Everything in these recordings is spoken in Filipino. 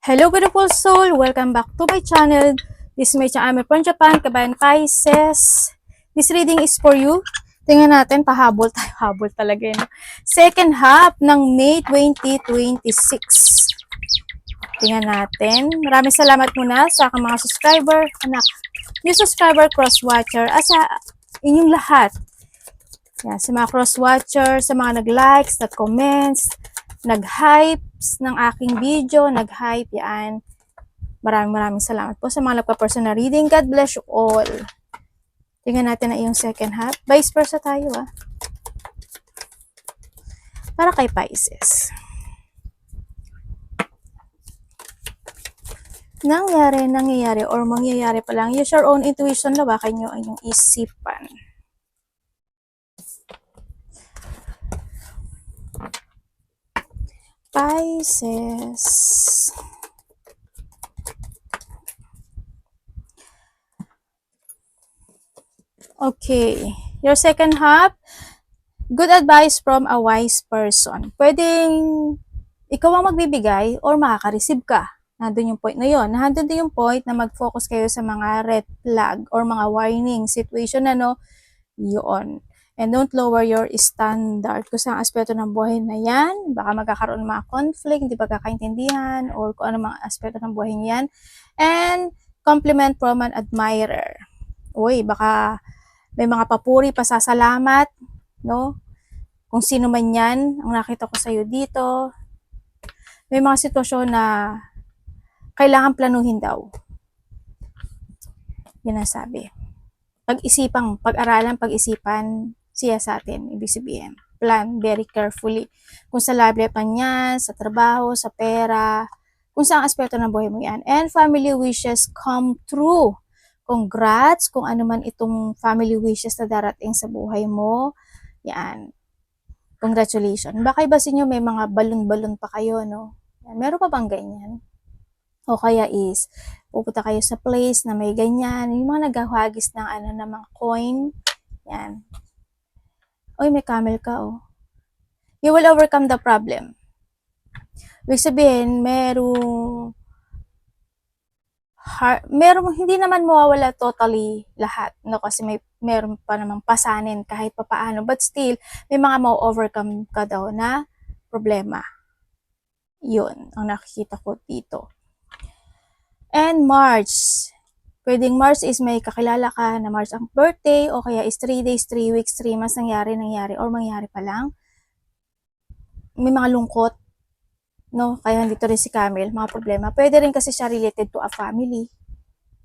Hello beautiful soul! Welcome back to my channel. This is my channel from Japan, Kabayan Pisces. This reading is for you. Tingnan natin, pahabol tayo. Habol talaga yun. Second half ng May 2026. Tingnan natin. Maraming salamat muna sa aking mga subscriber, anak, new subscriber, cross-watcher, sa inyong lahat. Yan, sa mga cross-watcher, sa mga nag-likes, nag-comments, nag-hypes ng aking video, nag-hype, yan. Maraming salamat po sa mga nagpa-personal reading. God bless you all. Tingnan natin na iyong second half. Vice versa tayo, para kay Pisces. Nangyayari, or mangyayari pa lang. Use your own intuition, lawakan nyo ang inyong isipan. Pisces. Okay. Your second half, good advice from a wise person. Pwedeng ikaw ang magbibigay or makaka-receive ka. Nandun yung point na yun. Nandun din yung point na mag-focus kayo sa mga red flag or mga warning situation na yun. And don't lower your standard. Kung saan aspeto ng buhay na yan, baka magkakaroon ng mga conflict, hindi pagkakaintindihan, or kung ano mga aspeto ng buhay niyan. And compliment from an admirer. Uy, baka may mga papuri, pasasalamat, no? Kung sino man yan, ang nakita ko sa'yo dito, may mga sitwasyon na kailangan planuhin daw. Yan ang sabi. Pag-aralan, pag-isipan siya sa atin, ibig sabihin. Plan very carefully. Kung sa love life niya, sa trabaho, sa pera, kung saan aspeto ng buhay mo yan. And family wishes come true. Congrats kung ano man itong family wishes na darating sa buhay mo. Yan. Congratulations. Baka iba sa inyo may mga balon-balon pa kayo, no? Yan. Meron pa bang ganyan? O kaya is, pupunta kayo sa place na may ganyan. Yung mga naghahagis ng ng mga coin. Yan. Uy, may camel ka, oh. You will overcome the problem. Ibig sabihin, merong hindi naman mawawala totally lahat, no? Kasi meron pa namang pasanin kahit papaano, but still may mga ma-overcome ka daw na problema. Yun ang nakikita ko dito. And March, pwedeng March is may kakilala ka na March ang birthday, o kaya is 3 days, 3 weeks, 3 months nangyari or mangyari pa lang. May mga lungkot, no? Kaya dito rin si Camel, mga problema. Pwede rin kasi siya related to a family,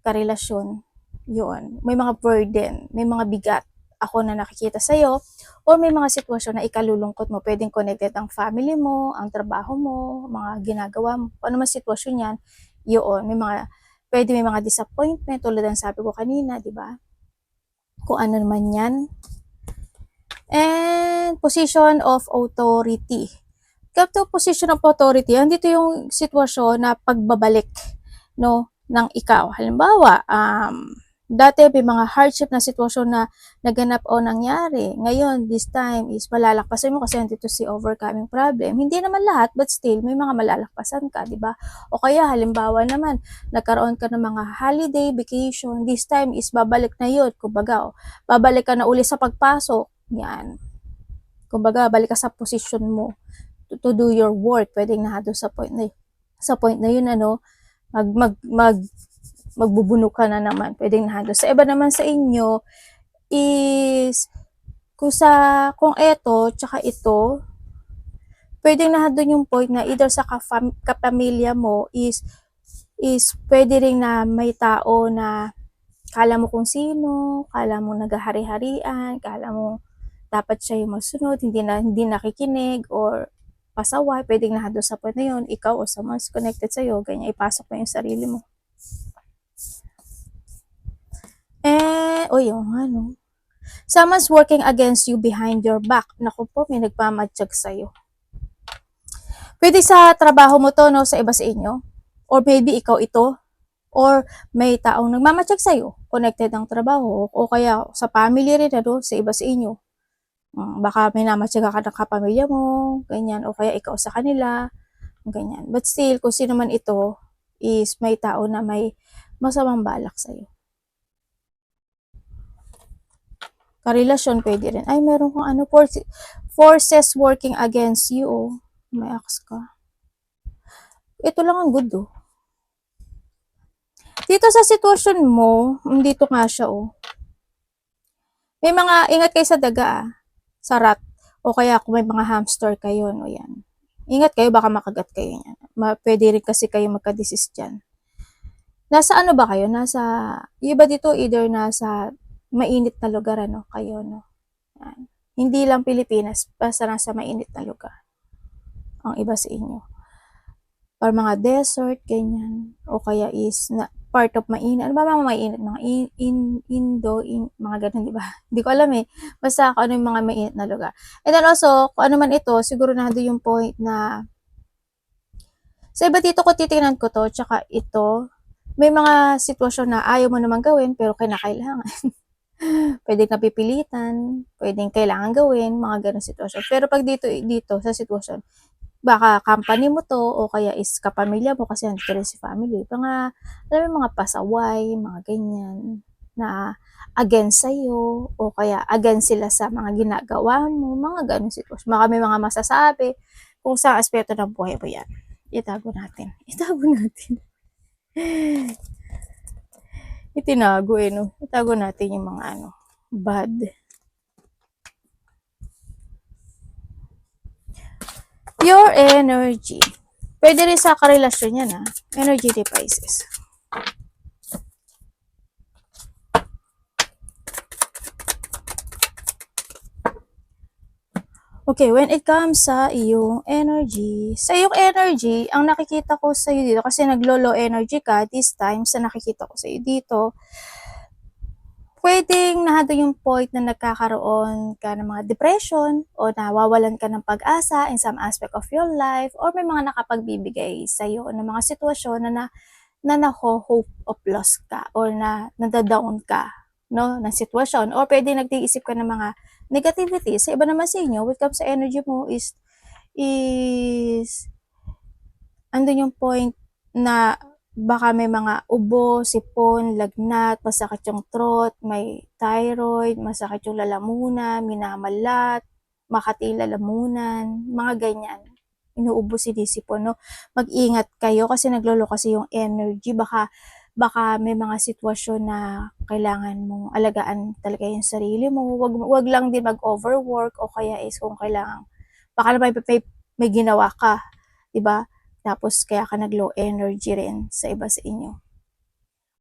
karelasyon. Yun. May mga burden, may mga bigat ako na nakikita sa'yo, or may mga sitwasyon na ikalulungkot mo. Pwedeng connected ang family mo, ang trabaho mo, mga ginagawa mo. Ano man sitwasyon yan, yun. Pwede may mga disappointment, tulad ng sabi ko kanina, di ba? Kung ano naman yan. And position of authority. Kapag position of authority, andito yung sitwasyon na pagbabalik, no, ng ikaw. Halimbawa, dati may mga hardship na sitwasyon na naganap o nangyari. Ngayon, this time is malalakpasan mo kasi nandito si overcoming problem. Hindi naman lahat, but still, may mga malalakpasan ka, di ba? O kaya, halimbawa naman, nagkaroon ka ng mga holiday, vacation. This time is babalik na yun. Kumbaga, babalik ka na uli sa pagpasok. Yan. Kumbaga, balik ka sa position mo to do your work. Pwedeng na doon sa point na yun, magbubuno ka na naman. Pwedeng na doon. Sa iba naman sa inyo is kung eto tsaka ito, pwedeng na doon yung point na either sa kapamilya mo is pwede rin na may tao na kala mo kung sino, kala mo naghahari-harian, kala mo dapat siya yung masunod, hindi nakikinig, or pasaway. Pwedeng na doon sa point na yun, ikaw o someone's connected sa'yo, ganyan, ipasok mo yung sarili mo. Yung someone's working against you behind your back. Naku po, may nagmamatsyag sa'yo. Pwede sa trabaho mo to, no, sa iba sa inyo. Or maybe ikaw ito. Or may taong nagmamatsyag sa'yo, connected ang trabaho. O kaya sa family rin, sa iba sa inyo. Baka may namatsyag ka ng kapamilya mo, ganyan. O kaya ikaw sa kanila, ganyan. But still, kung sino man ito, is may tao na may masamang balak sa'yo. Karelasyon, pwede rin. Ay, meron kang ano, forces working against you, oh. May axe ka. Ito lang ang good, oh. Dito sa sitwasyon mo, dito nga siya, oh. May mga, ingat kayo sa daga, ah. Sa rat. O kaya kung may mga hamster kayo, no, yan. Ingat kayo, baka makagat kayo yan. Pwede rin kasi kayo magka-disease dyan. Nasa ano ba kayo? Nasa, iba dito, either nasa mainit na lugar, ano, kayo, no? Yan. Hindi lang Pilipinas, basta nasa mainit na lugar. Ang iba sa inyo. Or mga desert, ganyan. O kaya is, na, part of mainit. Ano ba mga mainit? Mga mga ganun, di ba? Hindi ko alam eh. Basta kung ano yung mga mainit na lugar. And then also, kung ano man ito, siguro na yung point na sa iba dito ko titingnan ko to, tsaka ito, may mga sitwasyon na ayaw mo naman gawin, pero kinakailangan. Pwedeng napipilitan, pwedeng kailangan gawin, mga ganun sitwasyon. Pero pag dito sa sitwasyon, baka company mo to, o kaya is kapamilya mo, kasi nandito rin si family. Alam mo, mga pasaway, mga ganyan, na against sa'yo, o kaya against sila sa mga ginagawa mo, mga ganun sitwasyon. Baka may mga masasabi kung sa aspeto ng buhay mo yan. Itago natin. Itago natin. Itinago eh, no? Itago natin yung mga ano, bad. Your energy. Pwede rin sa karelasyon yan, ha? Energy devices. Okay, when it comes sa iyong energy, ang nakikita ko sa iyo dito, kasi naglo-low energy ka, this time, sa nakikita ko sa iyo dito, pwedeng nahado yung point na nagkakaroon ka ng mga depression, o nawawalan ka ng pag-asa in some aspect of your life, or may mga nakapagbibigay sa iyo ng mga sitwasyon na naho-hope of loss ka, or na nadadown ka, no, ng sitwasyon, or pwede nag-iisip ka ng mga negativity. Sa iba naman sa inyo, when it comes sa energy mo is andun yung point na baka may mga ubo, sipon, lagnat, masakit yung throat, may thyroid, masakit yung lalamunan, minamalat, makati lalamunan, mga ganyan. Inuubo, sinisipon, no? Mag-ingat kayo kasi naglolo kasi yung energy. Baka may mga sitwasyon na kailangan mong alagaan talaga yung sarili mo. Wag lang din mag-overwork, o kaya is kung kailangan, baka naman may ginawa ka, diba? Tapos kaya ka nag-low energy rin sa iba sa inyo.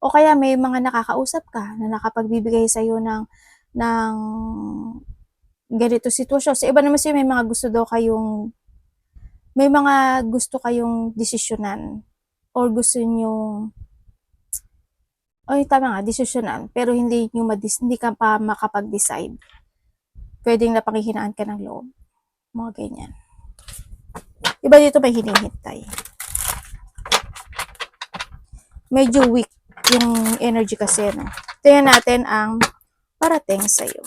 O kaya may mga nakakausap ka na nakapagbibigay sa iyo ng ganito sitwasyon. Sa iba naman siya, may mga gusto kayong desisyonan, or gusto nyo, tama nga, desisyonan, pero hindi ka pa makapag-decide. Pwedeng napanghihinaan ka ng loob. Mga ganyan. Iba dito may hinihintay. Medyo weak yung energy kasi, no? Tingnan natin ang parating sa'yo.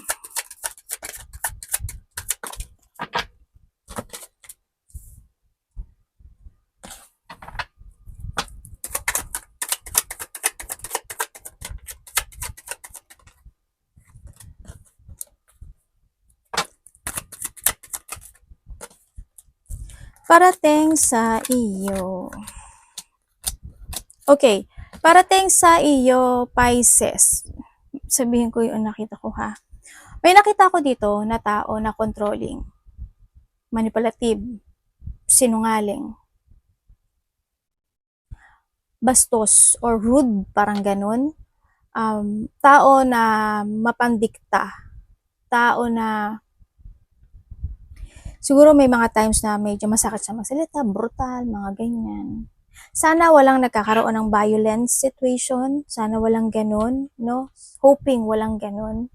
Parating sa iyo. Okay. Parating sa iyo, Pisces. Sabihin ko yung nakita ko, ha. May nakita ko dito na tao na controlling, manipulative, sinungaling, bastos, or rude, parang ganun. Tao na mapandikta. Tao na siguro may mga times na medyo masakit sa magsalita, brutal, mga ganyan. Sana walang nagkakaroon ng violence situation. Sana walang ganun, no? Hoping walang ganun.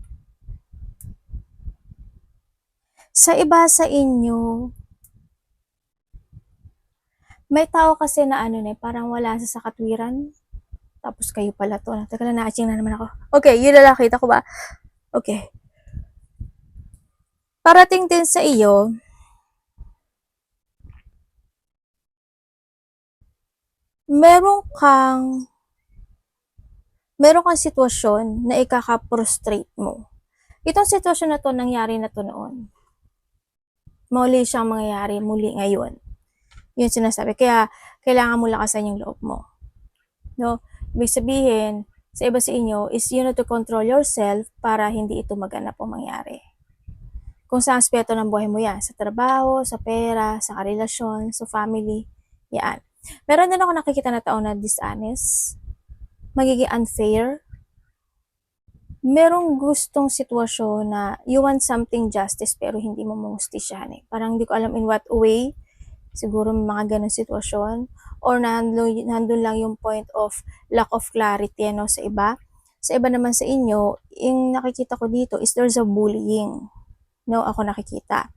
Sa iba sa inyo, may tao kasi na parang wala sa katwiran. Tapos kayo pala to. Teka lang, na-aching na naman ako. Okay, yun na nakita ko ba? Okay. Parating din sa iyo, meron kang sitwasyon na ikaka-frustrate mo. Itong sitwasyon na 'to, nangyari na 'to noon. Muli siyang mangyayari muli ngayon. Yun sinasabi. Kaya, kailangan mo lakasan yung loob mo. No? Ibig sabihin, sa iba sa inyo, is you need to control yourself para hindi ito maganap o mangyari. Kung sa aspeto ng buhay mo yan, sa trabaho, sa pera, sa karelasyon, sa family, yan. Meron din ako nakikita na tao na dishonest, magiging unfair. Merong gustong sitwasyon na you want something justice pero hindi mo mamustisyahan eh. Parang hindi ko alam in what way, siguro may mga ganong sitwasyon, or nandun lang yung point of lack of clarity ano, sa iba. Sa iba naman sa inyo, yung nakikita ko dito is there's a bullying. No, ako nakikita.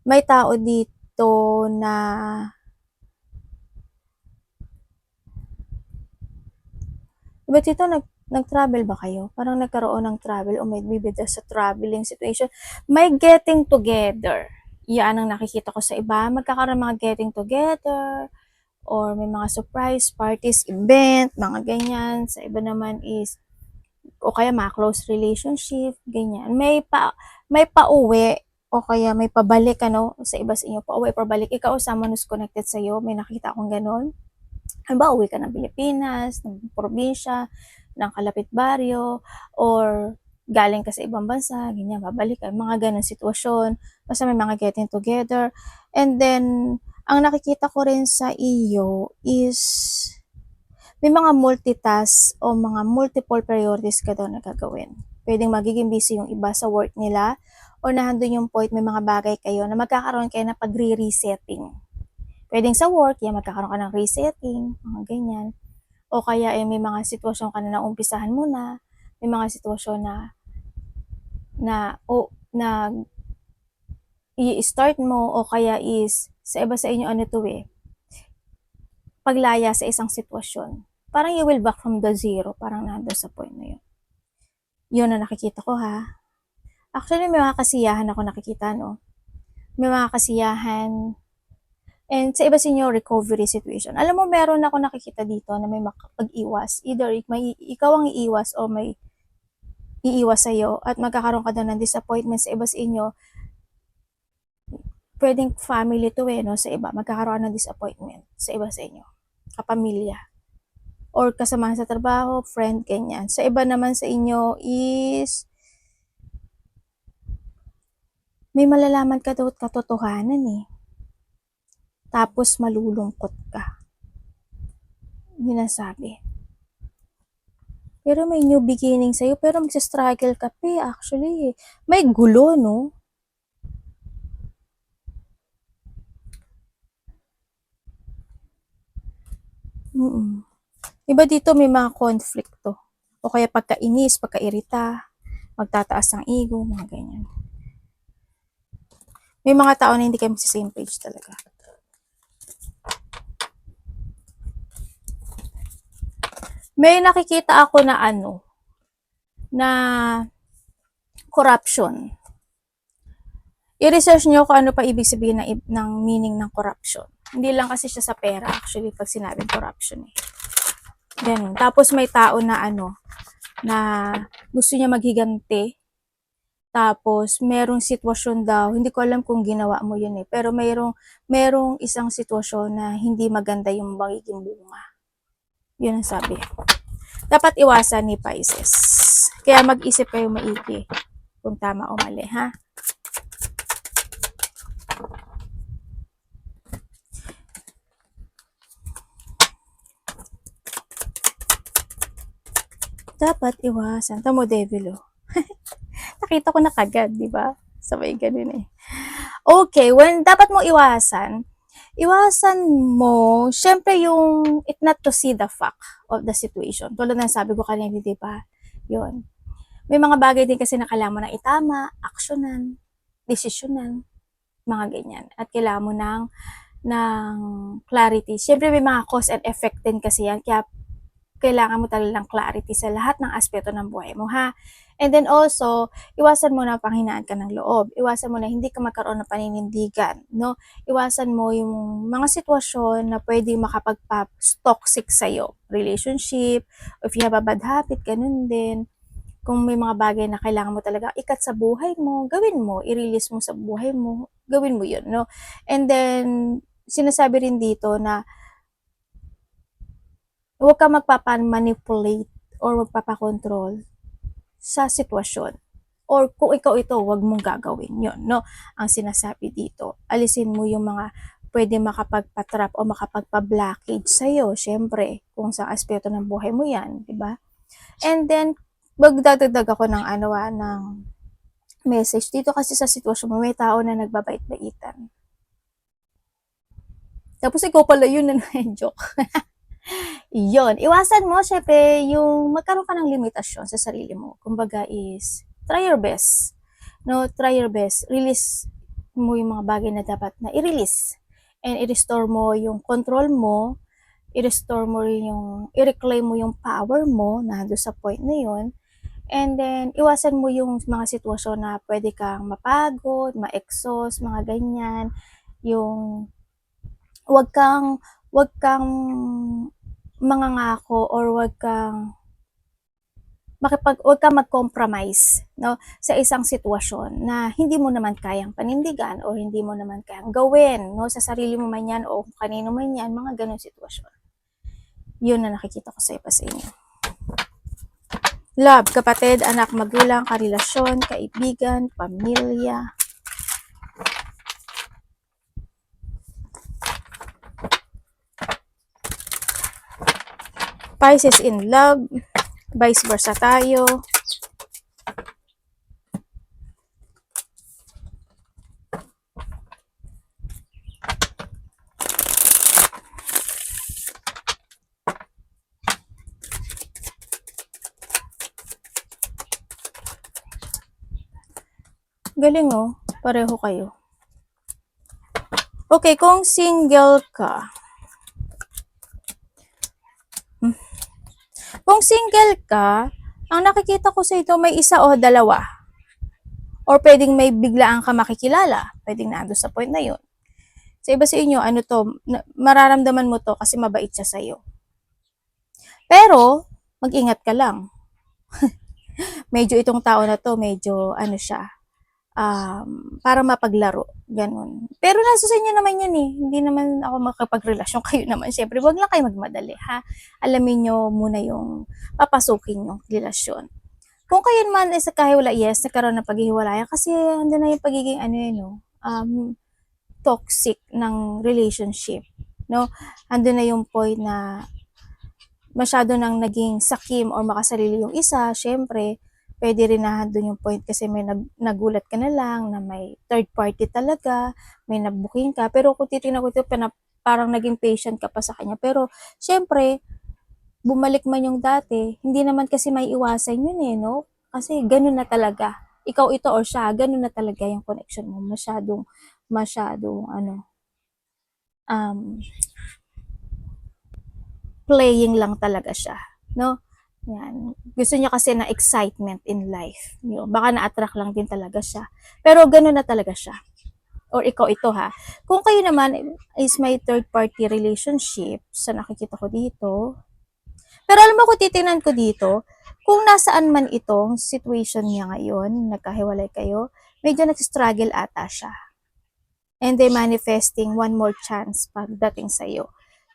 May tao dito na diba dito nag-travel ba kayo? Parang nagkaroon ng travel o may bibida sa traveling situation. May getting together. Yan ang nakikita ko sa iba. Magkakaroon mga getting together or may mga surprise parties, event, mga ganyan. Sa iba naman is o kaya mga close relationship, ganyan. May pauwi o kaya may pabalik ano sa iba sa inyo. Pauwi, pabalik. Ikaw someone who's connected sa iyo, may nakita akong ganon. Halimbawa, uwi ka ng Pilipinas, ng probinsya, ng kalapit baryo, or galing ka sa ibang bansa, ganyan, babalik ka, mga ganang sitwasyon. Basta may mga getting together. And then, ang nakikita ko rin sa iyo is may mga multitask o mga multiple priorities ka daw na gagawin. Pwedeng magiging busy yung iba sa work nila or nandun yung point may mga bagay kayo na magkakaroon kayo na pagre-resetting. Pwedeng sa work, yan, magkakaroon ka ng resetting, mga ganyan. O kaya may mga sitwasyon ka na naumpisahan mo na, may mga sitwasyon na i-start mo o kaya is sa iba sa inyo ano to paglaya sa isang sitwasyon. Parang you will back from the zero, parang nandun sa point na yun. Yun na nakikita ko ha. Actually, may mga kasiyahan ako nakikita, no? May mga kasiyahan. And sa iba sa inyo, recovery situation. Alam mo, meron ako nakikita dito na may makapag-iwas. Either ikaw ang iiwas o may iiwas sa'yo at magkakaroon ka daw ng disappointment sa iba sa inyo. Pwedeng family to no? Sa iba, magkakaroon ng disappointment sa iba sa inyo. Kapamilya. Or kasamahan sa trabaho, friend, ganyan. Sa iba naman sa inyo is may malalaman ka daw at katotohanan eh. Tapos malulungkot ka. Yun ang sabi. Pero may new beginning sa'yo, pero magsa-struggle ka pa actually. May gulo, no? Iba dito may mga konflikto. O kaya pagkainis, pagkairita, magtataas ang ego, mga ganyan. May mga tao na hindi kayo sa same page talaga. May nakikita ako na na corruption. I-research nyo kung ano pa ibig sabihin ng meaning ng corruption. Hindi lang kasi siya sa pera actually pag sinabing corruption eh. Ganun. Tapos may tao na na gusto niya maghiganti. Tapos merong sitwasyon daw, hindi ko alam kung ginawa mo yun eh, pero merong isang sitwasyon na hindi maganda yung magiging bunga. Yun ang sabi. Dapat iwasan ni Pisces. Kaya mag-isip kayo maigi kung tama o mali, ha? Dapat iwasan. Tamo, devil, oh. Nakita ko na kagad, di ba? Sabay ganun eh. Okay, when dapat mo iwasan mo, syempre yung it not to see the fact of the situation. Tulad ng sabi ko kanina, di ba? Yun. May mga bagay din kasi na kailangan mo na itama, aksyonan, desisyonan, mga ganyan. At kailangan mo ng clarity. Syempre may mga cause and effect din kasi yan. Kaya kailangan mo talagang clarity sa lahat ng aspeto ng buhay mo, ha? And then also, iwasan mo na panghinaan ka ng loob. Iwasan mo na hindi ka magkaroon ng paninindigan, no? Iwasan mo yung mga sitwasyon na pwedeng makapagpa-toxic sa'yo. Relationship, if you have a bad habit, ganun din. Kung may mga bagay na kailangan mo talaga ikat sa buhay mo, gawin mo, i-release mo sa buhay mo, gawin mo yun, no? And then, sinasabi rin dito na huwag ka magpapamanipulate or magpapakontrol sa sitwasyon. Or kung ikaw ito, huwag mong gagawin yon, no? Ang sinasabi dito, alisin mo yung mga pwede makapagpatrap o makapagpa-blockage sa'yo, syempre, kung sa aspeto ng buhay mo yan, di ba? And then, magdadagdag ako ng ng message dito kasi sa sitwasyon mo, may tao na nagbabait-baitan. Tapos ikaw pala yun na joke. Yun, iwasan mo, syempre, yung magkaroon ka ng limitasyon sa sarili mo. Kumbaga is, try your best. No, try your best. Release mo yung mga bagay na dapat na i-release. And i-restore mo yung control mo, i-restore mo yung, i-reclaim mo yung power mo na doon sa point na yun. And then, iwasan mo yung mga sitwasyon na pwede kang mapagod, ma-exhaust, mga ganyan. Yung, wag kang mangangako or wag kang mag-compromise, no, sa isang sitwasyon na hindi mo naman kayang panindigan o hindi mo naman kayang gawin, no, sa sarili mo man yan o kanino man yan, mga ganong sitwasyon. Yun na nakikita ko sa iba sa inyo. Love, kapatid, anak, magulang, karelasyon, kaibigan, pamilya. Pisces in love, vice versa tayo. Galing oh, pareho kayo. Okay, kung single ka. Kung single ka, ang nakikita ko sa ito may isa o dalawa. Or pwedeng may biglaan ka makikilala. Pwedeng nando sa point na yun. Sa iba sa inyo, ano to, mararamdaman mo to kasi mabait siya sa'yo. Pero, mag-ingat ka lang. Medyo itong tao na to, medyo ano siya, para mapaglaro, ganun. Pero nasa sa inyo naman yan eh, hindi naman ako makapagrelasyon, kayo naman, syempre, wag lang kayo magmadali, ha? Alamin nyo muna yung papasukin yung relasyon. Kung kayo naman is kahiwala, yes, nagkaroon ng paghihiwalayan, kasi andun na yung pagiging toxic ng relationship, no? Andun na yung point na masyado nang naging sakim or makasarili yung isa, syempre, pwede rin na doon yung point kasi may nagulat ka na lang na may third party talaga, may nabuking ka. Pero kung titignan ko ito, parang naging patient ka pa sa kanya. Pero, syempre, bumalik man yung dati, hindi naman kasi may iwasan yun eh, no? Kasi ganun na talaga. Ikaw ito or siya, ganun na talaga yung connection mo. Masyadong, playing lang talaga siya, no? Yan. Gusto niya kasi na excitement in life. Yun. Baka na-attract lang din talaga siya. Pero gano'n na talaga siya. Or ikaw ito ha. Kung kayo naman is may third party relationship, sa nakikita ko dito. Pero alam mo kung titingnan ko dito, kung nasaan man itong situation niya ngayon, nagkahiwalay kayo, medyo nag-struggle ata siya. And they manifesting one more chance pagdating sa'yo.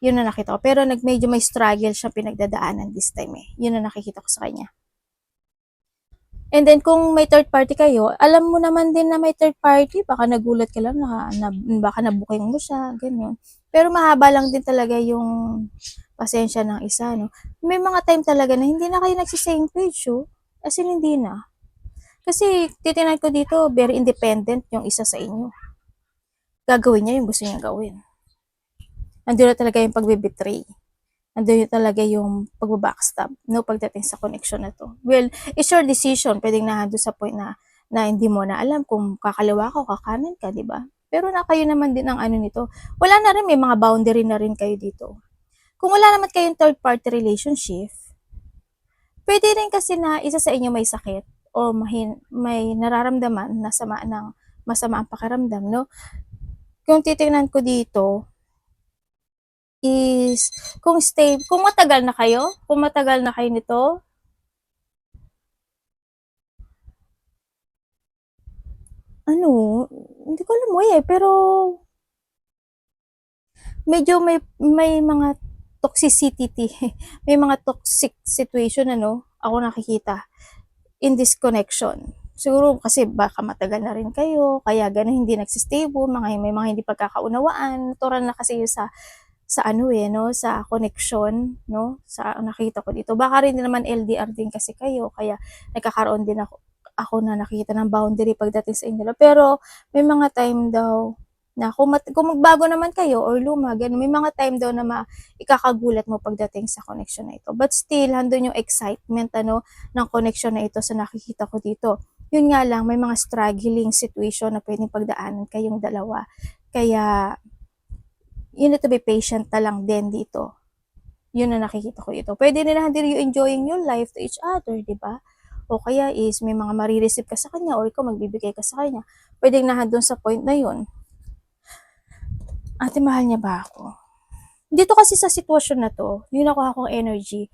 Yun na nakita ko. Pero medyo may struggle siya pinagdadaanan this time eh. Yun na nakikita ko sa kanya. And then kung may third party kayo, alam mo naman din na may third party, baka nagulat ka lang baka nabuking mo siya, ganyan. Pero mahaba lang din talaga yung pasensya ng isa, no? May mga time talaga na hindi na kayo nagsisame page, oh. As in, hindi na. Kasi titingnan ko dito, very independent yung isa sa inyo. Gagawin niya yung gusto niya gawin. Nandun na talaga yung pagbe-betray. Nandun talaga yung pagbabackstab, no, pagdating sa connection na to. Well, it's your decision. Pwedeng na doon sa point na hindi mo na alam kung kakaliwa ka o kakanan ka, di ba? Pero na kayo naman din ang ano nito. Wala na rin, may mga boundary na rin kayo dito. Kung wala naman kayong third party relationship, Pwede rin kasi na isa sa inyo may sakit o may nararamdaman na masama ang pakiramdam, no? Kung titingnan ko dito is kung matagal na kayo nito, ano, hindi ko alam pero medyo may mga toxicity, may mga toxic situation ako nakikita in this connection. Siguro kasi baka matagal na rin kayo, kaya gano'n hindi nagsistable, may mga hindi pagkakaunawaan, natural na kasi yun sa no, sa connection, no, sa nakita ko dito. Baka rin naman LDR din kasi kayo, kaya nagkakaroon din ako na nakikita ng boundary pagdating sa inyo. Pero may mga time daw na kung magbago naman kayo or luma, ganun, may mga time daw na ikakagulat mo pagdating sa connection na ito. But still, handun yung excitement ng connection na ito sa nakikita ko dito. Yun nga lang, may mga struggling situation na pwedeng pagdaanan kayong dalawa. Kaya, you need to be patient na lang din dito. Yun na nakikita ko dito. Pwede nila din you enjoying your life to each other, di ba? O kaya is may mga marireceive ka sa kanya or ikaw magbibigay ka sa kanya. Pwedeng nahadun sa point na yun. Ate, mahal niya ba ako? Dito kasi sa sitwasyon na to, yung nakuha kong energy,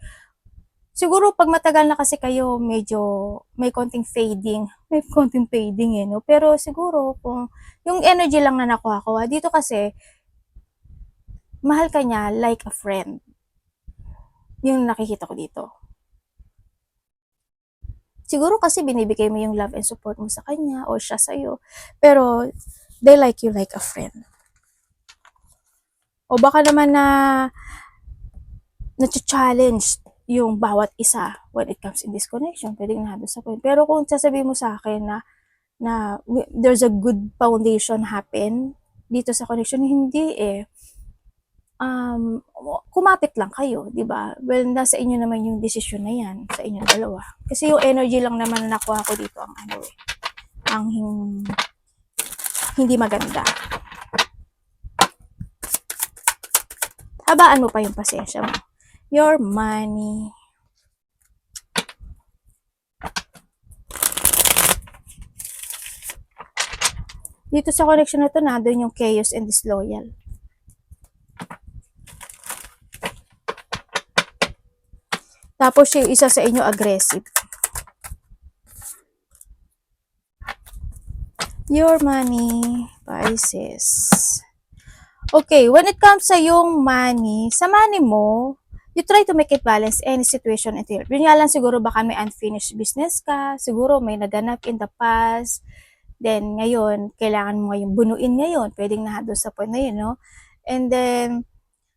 siguro pag matagal na kasi kayo, medyo may konting fading. May konting fading no? Pero siguro kung yung energy lang na nakuha ko, dito kasi, mahal ka niya like a friend. Yung nakikita ko dito. Siguro kasi binibigay mo yung love and support mo sa kanya o siya sa'yo. Pero, they like you like a friend. O baka naman na-challenge yung bawat isa when it comes in this connection. Pwedeng nandun sa point. Pero kung sasabihin mo sa akin na there's a good foundation happen dito sa connection, hindi kumapit lang kayo, di ba? Well, nasa inyo naman yung desisyon na yan, sa inyong dalawa. Kasi yung energy lang naman na nakuha ko dito ang hindi maganda. Habaan mo pa yung pasensya mo. Your money. Dito sa connection na to, nandun yung chaos and disloyal. Tapos yung isa sa inyo aggressive. Your money, Pisces. Okay, when it comes sa yung money, sa money mo, you try to make it balance any situation ito. Yun nga lang siguro baka may unfinished business ka, siguro may naganap in the past, then ngayon, kailangan mo yung bunuin ngayon, pwedeng doon sa point na yun, no? And then,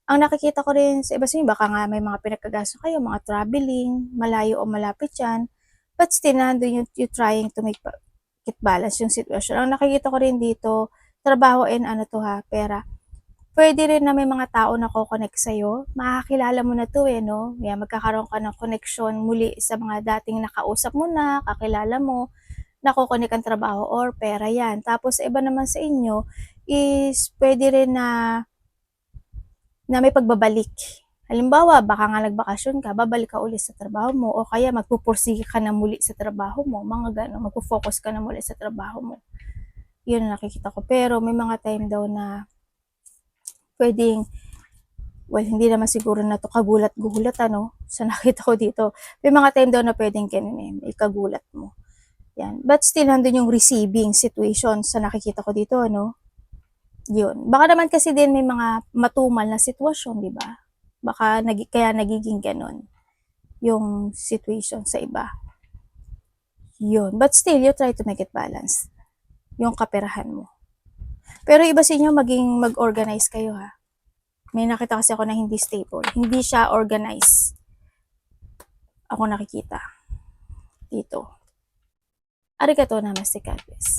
ang nakikita ko rin sa iba sa inyo, baka nga may mga pinagkagasto kayo, mga traveling, malayo o malapit yan, but still, nandun you trying to make it balance yung situation. Ang nakikita ko rin dito, trabaho and pera. Pwede rin na may mga tao na ko-connect sa'yo. Makakilala mo na to no? Kaya magkakaroon ka ng connection muli sa mga dating nakausap mo na, kakilala mo, nakukonek ang trabaho or pera yan. Tapos iba naman sa inyo is pwede rin na may pagbabalik. Halimbawa, baka nga nagbakasyon ka, babalik ka ulit sa trabaho mo o kaya magpupursige ka na muli sa trabaho mo, mga gano'n, magpo-focus ka na muli sa trabaho mo. Yun ang nakikita ko. Pero may mga time daw na pwedeng, well, hindi naman siguro na to kagulat-gulat sa nakita ko dito. May mga time daw na pwedeng ganun ikagulat mo. Yan. But still, nandun yung receiving situation sa nakikita ko dito, Yun. Baka naman kasi din may mga matumal na sitwasyon, di ba? Baka kaya nagiging ganun yung situation sa iba. Yun. But still, you try to make it balance. Yung kaperahan mo. Pero iba sa inyo, mag-organize kayo May nakita kasi ako na hindi stable. Hindi siya organized. Ako nakikita. Dito. Arigatou namaste, God bless.